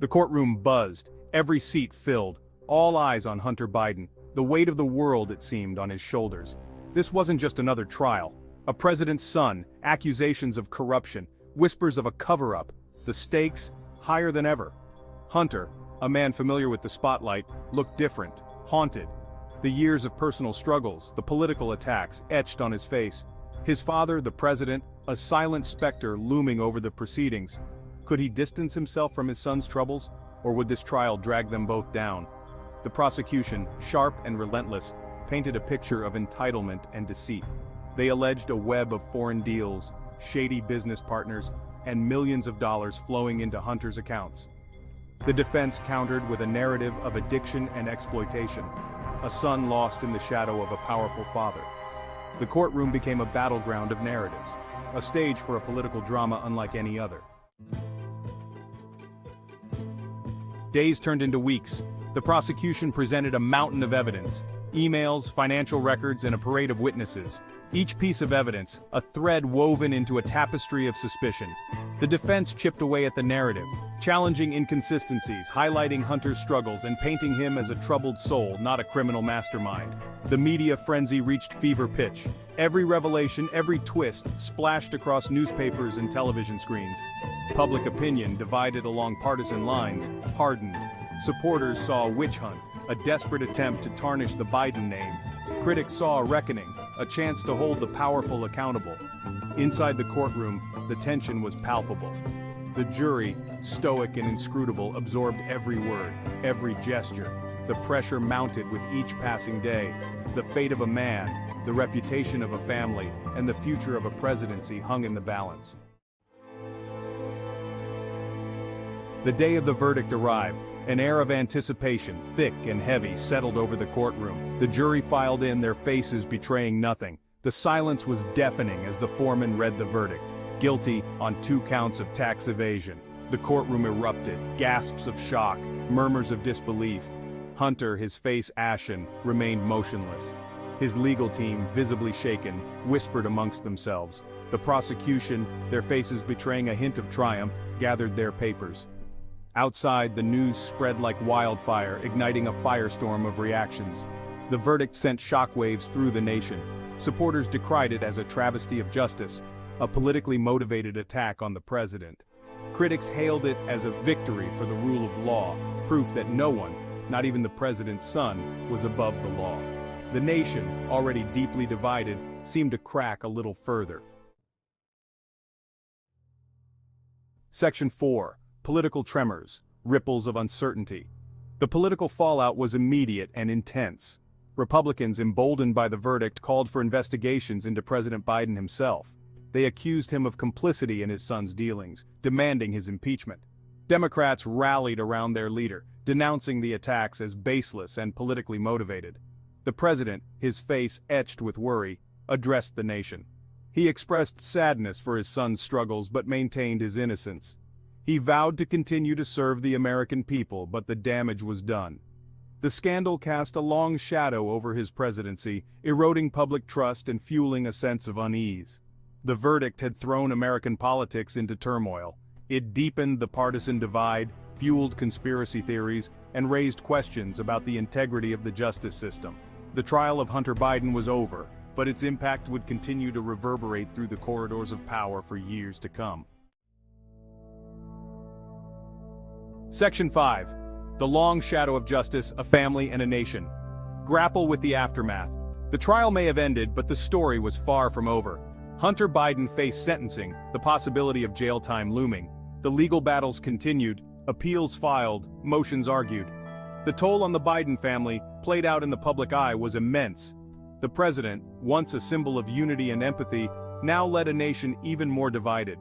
The courtroom buzzed, every seat filled, all eyes on Hunter Biden, the weight of the world, it seemed, on his shoulders. This wasn't just another trial. A president's son, accusations of corruption, whispers of a cover-up, the stakes higher than ever. Hunter, a man familiar with the spotlight, looked different, haunted. The years of personal struggles, the political attacks, etched on his face. His father, the president, a silent specter looming over the proceedings. Could he distance himself from his son's troubles, or would this trial drag them both down? The prosecution, sharp and relentless, painted a picture of entitlement and deceit. They alleged a web of foreign deals, shady business partners, and millions of dollars flowing into Hunter's accounts. The defense countered with a narrative of addiction and exploitation, a son lost in the shadow of a powerful father. The courtroom became a battleground of narratives, a stage for a political drama unlike any other. Days turned into weeks. The prosecution presented a mountain of evidence, emails, financial records, and a parade of witnesses. Each piece of evidence, a thread woven into a tapestry of suspicion. The defense chipped away at the narrative, challenging inconsistencies, highlighting Hunter's struggles, and painting him as a troubled soul, not a criminal mastermind. The media frenzy reached fever pitch. Every revelation, every twist, splashed across newspapers and television screens. Public opinion, divided along partisan lines, hardened. Supporters saw a witch hunt, a desperate attempt to tarnish the Biden name. Critics saw a reckoning, a chance to hold the powerful accountable. Inside the courtroom, the tension was palpable. The jury, stoic and inscrutable, absorbed every word, every gesture. The pressure mounted with each passing day. The fate of a man, the reputation of a family, and the future of a presidency hung in the balance. The day of the verdict arrived. An air of anticipation, thick and heavy, settled over the courtroom. The jury filed in, their faces betraying nothing. The silence was deafening as the foreman read the verdict. Guilty on 2 counts of tax evasion. The courtroom erupted, gasps of shock, murmurs of disbelief. Hunter, his face ashen, remained motionless. His legal team, visibly shaken, whispered amongst themselves. The prosecution, their faces betraying a hint of triumph, gathered their papers. Outside, the news spread like wildfire, igniting a firestorm of reactions. The verdict sent shockwaves through the nation. Supporters decried it as a travesty of justice, a politically motivated attack on the president. Critics hailed it as a victory for the rule of law, proof that no one, not even the president's son, was above the law. The nation, already deeply divided, seemed to crack a little further. Section 4. Political tremors, ripples of uncertainty. The political fallout was immediate and intense. Republicans, emboldened by the verdict, called for investigations into President Biden himself. They accused him of complicity in his son's dealings, demanding his impeachment. Democrats rallied around their leader, denouncing the attacks as baseless and politically motivated. The president, his face etched with worry, addressed the nation. He expressed sadness for his son's struggles but maintained his innocence. He vowed to continue to serve the American people, but the damage was done. The scandal cast a long shadow over his presidency, eroding public trust and fueling a sense of unease. The verdict had thrown American politics into turmoil. It deepened the partisan divide, fueled conspiracy theories, and raised questions about the integrity of the justice system. The trial of Hunter Biden was over, but its impact would continue to reverberate through the corridors of power for years to come. Section 5. The long shadow of justice, a family and a nation. Grapple with the aftermath. The trial may have ended, but the story was far from over. Hunter Biden faced sentencing, the possibility of jail time looming. The legal battles continued, appeals filed, motions argued. The toll on the Biden family, played out in the public eye, was immense. The president, once a symbol of unity and empathy, now led a nation even more divided.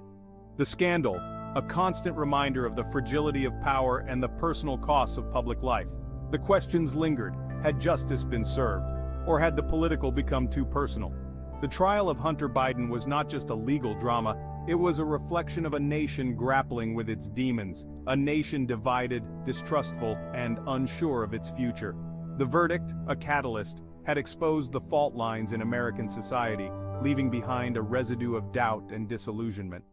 The scandal, a constant reminder of the fragility of power and the personal costs of public life. The questions lingered: had justice been served? Or had the political become too personal? The trial of Hunter Biden was not just a legal drama, it was a reflection of a nation grappling with its demons, a nation divided, distrustful, and unsure of its future. The verdict, a catalyst, had exposed the fault lines in American society, leaving behind a residue of doubt and disillusionment.